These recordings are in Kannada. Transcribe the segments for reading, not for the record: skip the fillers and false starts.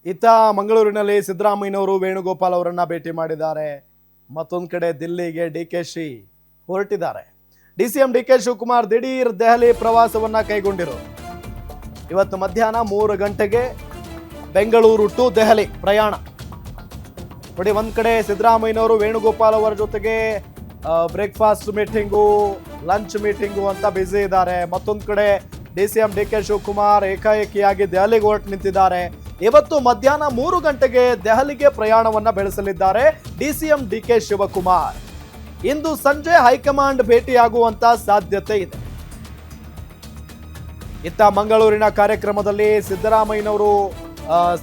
ಇತ್ತ ಮಂಗಳೂರಿನಲ್ಲಿ ಸಿದ್ದರಾಮಯ್ಯನವರು ವೇಣುಗೋಪಾಲ್ ಅವರನ್ನ ಭೇಟಿ ಮಾಡಿದ್ದಾರೆ. ಮತ್ತೊಂದು ಕಡೆ ದಿಲ್ಲಿಗೆ ಡಿಕೆಶಿ ಹೊರಟಿದ್ದಾರೆ. ಡಿಸಿಎಂ ಡಿಕೆ ಶಿವಕುಮಾರ್ ದಿಢೀರ್ ದೆಹಲಿ ಪ್ರವಾಸವನ್ನ ಕೈಗೊಂಡಿರೋರು. ಇವತ್ತು ಮಧ್ಯಾಹ್ನ 3 ಗಂಟೆಗೆ ಬೆಂಗಳೂರು ಟು ದೆಹಲಿ ಪ್ರಯಾಣ. ನೋಡಿ, ಒಂದ್ ಕಡೆ ಸಿದ್ದರಾಮಯ್ಯನವರು ವೇಣುಗೋಪಾಲ್ ಅವರ ಜೊತೆಗೆ ಬ್ರೇಕ್ಫಾಸ್ಟ್ ಮೀಟಿಂಗು, ಲಂಚ್ ಮೀಟಿಂಗು ಅಂತ ಬ್ಯುಸಿ ಇದ್ದಾರೆ. ಮತ್ತೊಂದು ಕಡೆ ಡಿಸಿಎಂ ಡಿಕೆ ಶಿವಕುಮಾರ್ ಏಕಾಏಕಿಯಾಗಿ ದೆಹಲಿಗೆ ಹೊರಟು ನಿಂತಿದ್ದಾರೆ. ಇವತ್ತು ಮಧ್ಯಾಹ್ನ 3 ಗಂಟೆಗೆ ದೆಹಲಿಗೆ ಪ್ರಯಾಣವನ್ನ ಬೆಳೆಸಲಿದ್ದಾರೆ ಡಿಸಿಎಂ ಡಿಕೆ ಶಿವಕುಮಾರ್. ಇಂದು ಸಂಜೆ ಹೈಕಮಾಂಡ್ ಭೇಟಿಯಾಗುವಂತ ಸಾಧ್ಯತೆ ಇದೆ. ಇತ್ತ ಮಂಗಳೂರಿನ ಕಾರ್ಯಕ್ರಮದಲ್ಲಿ ಸಿದ್ದರಾಮಯ್ಯನವರು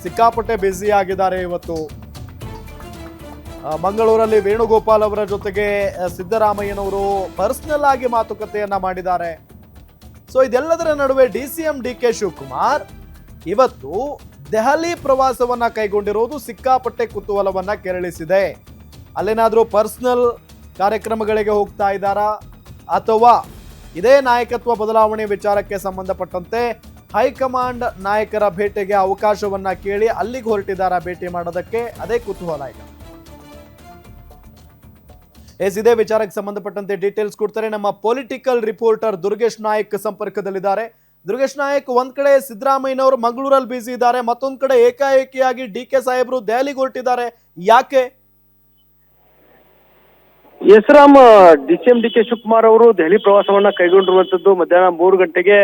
ಸಿಕ್ಕಾಪಟ್ಟೆ ಬ್ಯುಸಿ ಆಗಿದ್ದಾರೆ. ಇವತ್ತು ಮಂಗಳೂರಲ್ಲಿ ವೇಣುಗೋಪಾಲ್ ಅವರ ಜೊತೆಗೆ ಸಿದ್ದರಾಮಯ್ಯನವರು ಪರ್ಸನಲ್ ಆಗಿ ಮಾತುಕತೆಯನ್ನ ಮಾಡಿದ್ದಾರೆ. ಸೊ ಇದೆಲ್ಲದರ ನಡುವೆ ಡಿಸಿಎಂ ಡಿಕೆ ಶಿವಕುಮಾರ್ ಇವತ್ತು ದೆಹಲಿ ಪ್ರವಾಸವನ್ನ ಕೈಗೊಂಡಿರುವುದು ಸಿಕ್ಕಾಪಟ್ಟೆ ಕುತೂಹಲವನ್ನ ಕೆರಳಿಸಿದೆ. ಅಲ್ಲೇನಾದ್ರೂ ಪರ್ಸನಲ್ ಕಾರ್ಯಕ್ರಮಗಳಿಗೆ ಹೋಗ್ತಾ ಇದ್ದಾರಾ, ಅಥವಾ ಇದೇ ನಾಯಕತ್ವ ಬದಲಾವಣೆ ವಿಚಾರಕ್ಕೆ ಸಂಬಂಧಪಟ್ಟಂತೆ ಹೈಕಮಾಂಡ್ ನಾಯಕರ ಭೇಟಿಗೆ ಅವಕಾಶವನ್ನ ಕೇಳಿ ಅಲ್ಲಿಗೆ ಹೊರಟಿದ್ದಾರಾ ಭೇಟಿ ಮಾಡೋದಕ್ಕೆ? ಅದೇ ಕುತೂಹಲ ಈಗ. ಇದೇ ವಿಚಾರಕ್ಕೆ ಸಂಬಂಧಪಟ್ಟಂತೆ ಡೀಟೇಲ್ಸ್ ಕೊಡ್ತಾರೆ ನಮ್ಮ ಪೊಲಿಟಿಕಲ್ ರಿಪೋರ್ಟರ್ ದುರ್ಗೇಶ್ ನಾಯಕ್ ಸಂಪರ್ಕದಲ್ಲಿದ್ದಾರೆ. ದುರ್ಗೇಶ್ ನಾಯಕ್, ಒಂದ್ ಕಡೆ ಸಿದ್ದರಾಮಯ್ಯನವರು ಮಂಗಳೂರಲ್ಲಿ ಬಿಸಿ ಇದ್ದಾರೆ, ಮತ್ತೊಂದ್ ಕಡೆ ಏಕಾಏಕಿಯಾಗಿ ಡಿಕೆ ಸಾಹೇಬರು ದೆಹಲಿಗೆ ಹೊರಟಿದ್ದಾರೆ. ಯಾಕೆ? ಎಸ್ ರಾಮ್, ಡಿಸಿಎಂ ಡಿಕೆ ಶಿವಕುಮಾರ್ ಅವರು ದೆಹಲಿ ಪ್ರವಾಸವನ್ನ ಕೈಗೊಂಡಿರುವಂತದ್ದು. ಮಧ್ಯಾಹ್ನ 3 ಗಂಟೆಗೆ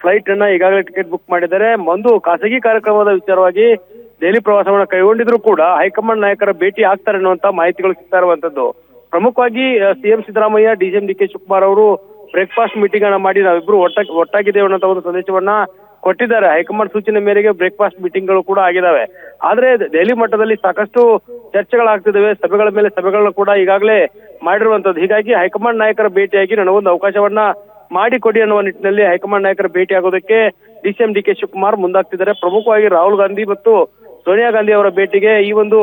ಫ್ಲೈಟ್ ಅನ್ನ ಈಗಾಗಲೇ ಟಿಕೆಟ್ ಬುಕ್ ಮಾಡಿದ್ದಾರೆ. ಒಂದು ಖಾಸಗಿ ಕಾರ್ಯಕ್ರಮದ ವಿಚಾರವಾಗಿ ದೆಹಲಿ ಪ್ರವಾಸವನ್ನ ಕೈಗೊಂಡಿದ್ರು ಕೂಡ ಹೈಕಮಾಂಡ್ ನಾಯಕರ ಭೇಟಿ ಆಗ್ತಾರೆ ಅನ್ನುವಂತ ಮಾಹಿತಿಗಳು ಸಿಗ್ತಾ ಇರುವಂತದ್ದು. ಪ್ರಮುಖವಾಗಿ ಸಿಎಂ ಸಿದ್ದರಾಮಯ್ಯ, ಡಿಸಿಎಂ ಡಿಕೆ ಶಿವಕುಮಾರ್ ಅವರು ಬ್ರೇಕ್ಫಾಸ್ಟ್ ಮೀಟಿಂಗ್ ಅನ್ನ ಮಾಡಿ ನಾವಿಬ್ರು ಒಟ್ಟಾಗಿದ್ದೇವೆ ಅನ್ನೋ ಒಂದು ಸಂದೇಶವನ್ನ ಕೊಟ್ಟಿದ್ದಾರೆ. ಹೈಕಮಾಂಡ್ ಸೂಚನೆ ಮೇರೆಗೆ ಬ್ರೇಕ್ಫಾಸ್ಟ್ ಮೀಟಿಂಗ್ ಗಳು ಕೂಡ ಆಗಿದಾವೆ. ಆದ್ರೆ ದೆಹಲಿ ಮಟ್ಟದಲ್ಲಿ ಸಾಕಷ್ಟು ಚರ್ಚೆಗಳಾಗ್ತಿದ್ದಾವೆ. ಸಭೆಗಳ ಮೇಲೆ ಸಭೆಗಳನ್ನ ಕೂಡ ಈಗಾಗಲೇ ಮಾಡಿರುವಂತದ್ದು. ಹೀಗಾಗಿ ಹೈಕಮಾಂಡ್ ನಾಯಕರ ಭೇಟಿಯಾಗಿ ನನಗೊಂದು ಅವಕಾಶವನ್ನ ಮಾಡಿಕೊಡಿ ಅನ್ನುವ ನಿಟ್ಟಿನಲ್ಲಿ ಹೈಕಮಾಂಡ್ ನಾಯಕರ ಭೇಟಿ ಆಗೋದಕ್ಕೆ ಡಿಸಿಎಂ ಡಿಕೆ ಶಿವಕುಮಾರ್ ಮುಂದಾಗ್ತಿದ್ದಾರೆ. ಪ್ರಮುಖವಾಗಿ ರಾಹುಲ್ ಗಾಂಧಿ ಮತ್ತು ಸೋನಿಯಾ ಗಾಂಧಿ ಅವರ ಭೇಟಿಗೆ ಈ ಒಂದು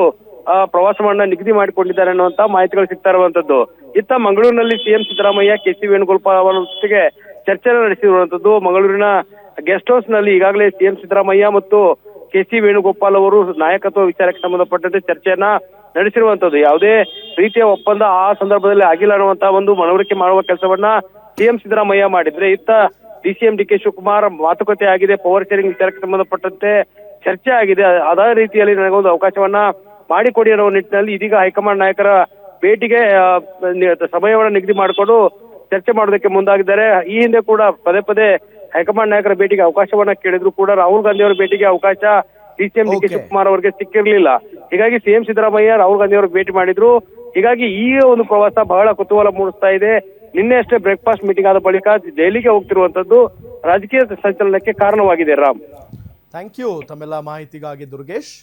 ಪ್ರವಾಸವನ್ನ ನಿಗದಿ ಮಾಡಿಕೊಂಡಿದ್ದಾರೆ ಅನ್ನುವಂತ ಮಾಹಿತಿಗಳು ಸಿಗ್ತಾ ಇರುವಂತದ್ದು. ಇತ್ತ ಮಂಗಳೂರಿನಲ್ಲಿ ಸಿಎಂ ಸಿದ್ದರಾಮಯ್ಯ, ಕೆಸಿ ವೇಣುಗೋಪಾಲ್ ಅವರ ಜೊತೆಗೆ ಚರ್ಚೆ ನಡೆಸಿರುವಂತದ್ದು. ಮಂಗಳೂರಿನ ಗೆಸ್ಟ್ ಹೌಸ್ ನಲ್ಲಿ ಈಗಾಗಲೇ ಸಿಎಂ ಸಿದ್ದರಾಮಯ್ಯ ಮತ್ತು ಕೆಸಿ ವೇಣುಗೋಪಾಲ್ ಅವರು ನಾಯಕತ್ವ ವಿಚಾರಕ್ಕೆ ಸಂಬಂಧಪಟ್ಟಂತೆ ಚರ್ಚೆಯನ್ನ ನಡೆಸಿರುವಂತದ್ದು. ಯಾವುದೇ ರೀತಿಯ ಒಪ್ಪಂದ ಆ ಸಂದರ್ಭದಲ್ಲಿ ಆಗಿಲ್ಲ ಅನ್ನುವಂತಹ ಒಂದು ಮನವರಿಕೆ ಮಾಡುವ ಕೆಲಸವನ್ನ ಸಿಎಂ ಸಿದ್ದರಾಮಯ್ಯ ಮಾಡಿದ್ರೆ, ಇತ್ತ ಡಿಸಿಎಂ ಡಿಕೆ ಶಿವಕುಮಾರ್ ಮಾತುಕತೆ ಆಗಿದೆ. ಪವರ್ ಶೇರಿಂಗ್ ವಿಚಾರಕ್ಕೆ ಸಂಬಂಧಪಟ್ಟಂತೆ ಚರ್ಚೆ ಆಗಿದೆ. ಅದೇ ರೀತಿಯಲ್ಲಿ ನನಗೊಂದು ಅವಕಾಶವನ್ನ ಮಾಡಿಕೊಡಿ ಅನ್ನೋ ನಿಟ್ಟಿನಲ್ಲಿ ಇದೀಗ ಹೈಕಮಾಂಡ್ ನಾಯಕರ ಭೇಟಿಗೆ ಸಮಯವನ್ನ ನಿಗದಿ ಮಾಡಿಕೊಂಡು ಚರ್ಚೆ ಮಾಡೋದಕ್ಕೆ ಮುಂದಾಗಿದ್ದಾರೆ. ಈ ಹಿಂದೆ ಕೂಡ ಪದೇ ಪದೇ ಹೈಕಮಾಂಡ್ ನಾಯಕರ ಭೇಟಿಗೆ ಅವಕಾಶವನ್ನ ಕೇಳಿದ್ರು ಕೂಡ ರಾಹುಲ್ ಗಾಂಧಿ ಅವರ ಭೇಟಿಗೆ ಅವಕಾಶ ಡಿಸಿಎಂ ಡಿಕೆ ಶಿವಕುಮಾರ್ ಅವರಿಗೆ ಸಿಕ್ಕಿರ್ಲಿಲ್ಲ. ಹೀಗಾಗಿ ಸಿಎಂ ಸಿದ್ದರಾಮಯ್ಯ ರಾಹುಲ್ ಗಾಂಧಿ ಅವರು ಭೇಟಿ ಮಾಡಿದ್ರು. ಹೀಗಾಗಿ ಈ ಒಂದು ಪ್ರವಾಸ ಬಹಳ ಕುತೂಹಲ ಮೂಡಿಸ್ತಾ ಇದೆ. ನಿನ್ನೆ ಅಷ್ಟೇ ಬ್ರೇಕ್ಫಾಸ್ಟ್ ಮೀಟಿಂಗ್ ಆದ ಬಳಿಕ ದೆಹಲಿಗೆ ಹೋಗ್ತಿರುವಂತದ್ದು ರಾಜಕೀಯ ಸಂಚಲನಕ್ಕೆ ಕಾರಣವಾಗಿದೆ. ರಾಮ್, ಥ್ಯಾಂಕ್ ಯು ತಮ್ಮೆಲ್ಲ ಮಾಹಿತಿಗಾಗಿ ದುರ್ಗೇಶ್.